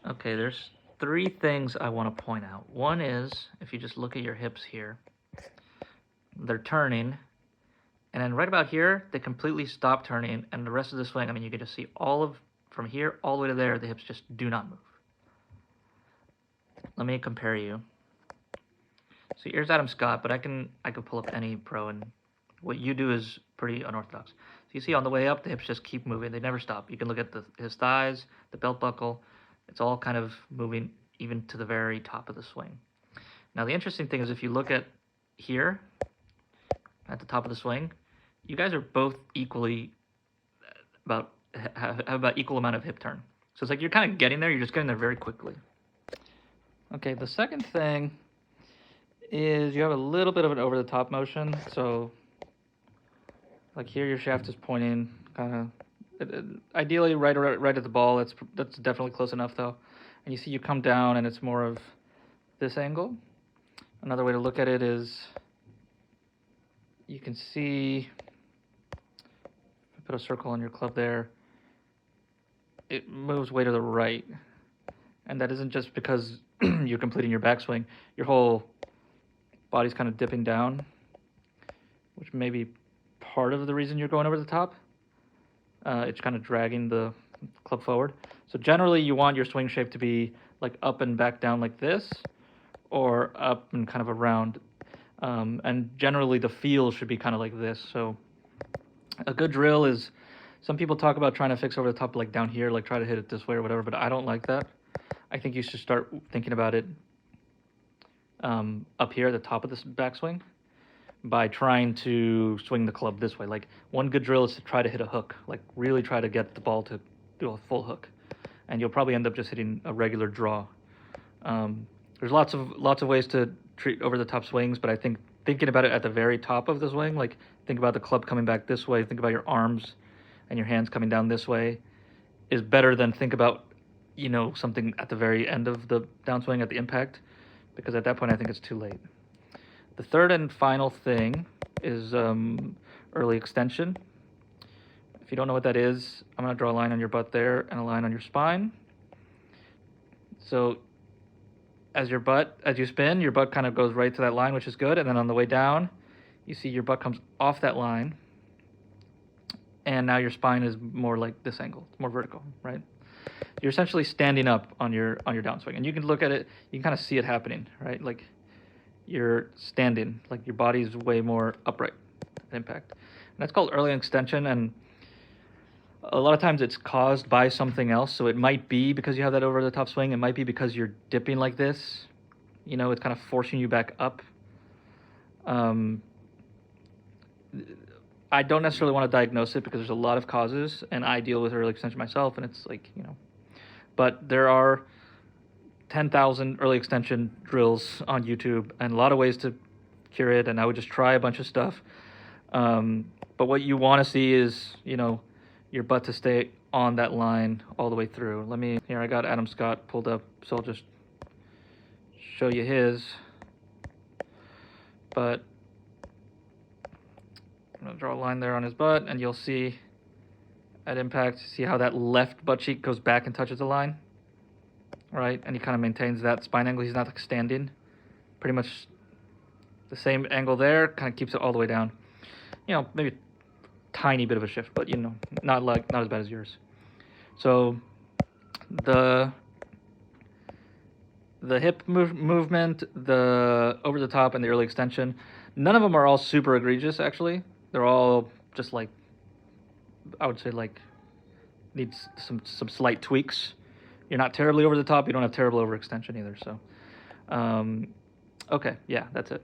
Okay, there's three things I want to point out. One is, if you just look at your hips here, they're turning, and then right about here, they completely stop turning, and the rest of the swing, I mean, you can just see from here all the way to there, the hips just do not move. Let me compare you. So here's Adam Scott, but I can pull up any pro, and what you do is pretty unorthodox. So you see on the way up, the hips just keep moving. They never stop. You can look at his thighs, the belt buckle. It's all kind of moving even to the very top of the swing. Now the interesting thing is if you look at here, at the top of the swing, you guys are both equally have about equal amount of hip turn. So it's like you're kind of getting there. You're just getting there very quickly. Okay, the second thing is you have a little bit of an over-the-top motion. So like here, your shaft is pointing kind of ideally right at the ball. That's definitely close enough though. And you see you come down and it's more of this angle. Another way to look at it is you can see, put a circle on your club there, it moves way to the right. And that isn't just because you're completing your backswing. Your whole body's kind of dipping down, which may be part of the reason you're going over the top. It's kind of dragging the club forward. So generally you want your swing shape to be like up and back down like this, or up and kind of around. And generally the feel should be kind of like this. So a good drill is, some people talk about trying to fix over the top like down here, like try to hit it this way or whatever, but I don't like that. I think you should start thinking about it up here at the top of this backswing by trying to swing the club this way. Like one good drill is to try to hit a hook, like really try to get the ball to do a full hook, and you'll probably end up just hitting a regular draw. There's lots of ways to treat over the top swings, but I think thinking about it at the very top of the swing, like think about the club coming back this way, think about your arms and your hands coming down this way, is better than think about, you know, something at the very end of the downswing at the impact, because at that point I think it's too late. The third and final thing is early extension. If you don't know what that is, I'm going to draw a line on your butt there and a line on your spine. So as you spin, your butt kind of goes right to that line, which is good. And then on the way down, you see your butt comes off that line. And now your spine is more like this angle, more vertical, right? You're essentially standing up on your downswing. And you can look at it, you can kind of see it happening, right? Like you're standing, like your body's way more upright at impact. And that's called early extension. And a lot of times it's caused by something else. So it might be because you have that over the top swing. It might be because you're dipping like this. You know, it's kind of forcing you back up. I don't necessarily want to diagnose it because there's a lot of causes, and I deal with early extension myself, and it's like, you know, but there are 10,000 early extension drills on YouTube and a lot of ways to cure it, and I would just try a bunch of stuff. But what you want to see is, you know, your butt to stay on that line all the way through. Here I got Adam Scott pulled up, so I'll just show you his. But I'm going to draw a line there on his butt, and you'll see at impact, see how that left butt cheek goes back and touches the line, right? And he kind of maintains that spine angle. He's not like standing. Pretty much the same angle there, kind of keeps it all the way down. You know, maybe a tiny bit of a shift, but, you know, not as bad as yours. So the hip movement, the over the top, and the early extension, none of them are all super egregious, actually. They're all just like, I would say, like, needs some slight tweaks. You're not terribly over the top. You don't have terrible overextension either. So, okay, yeah, that's it.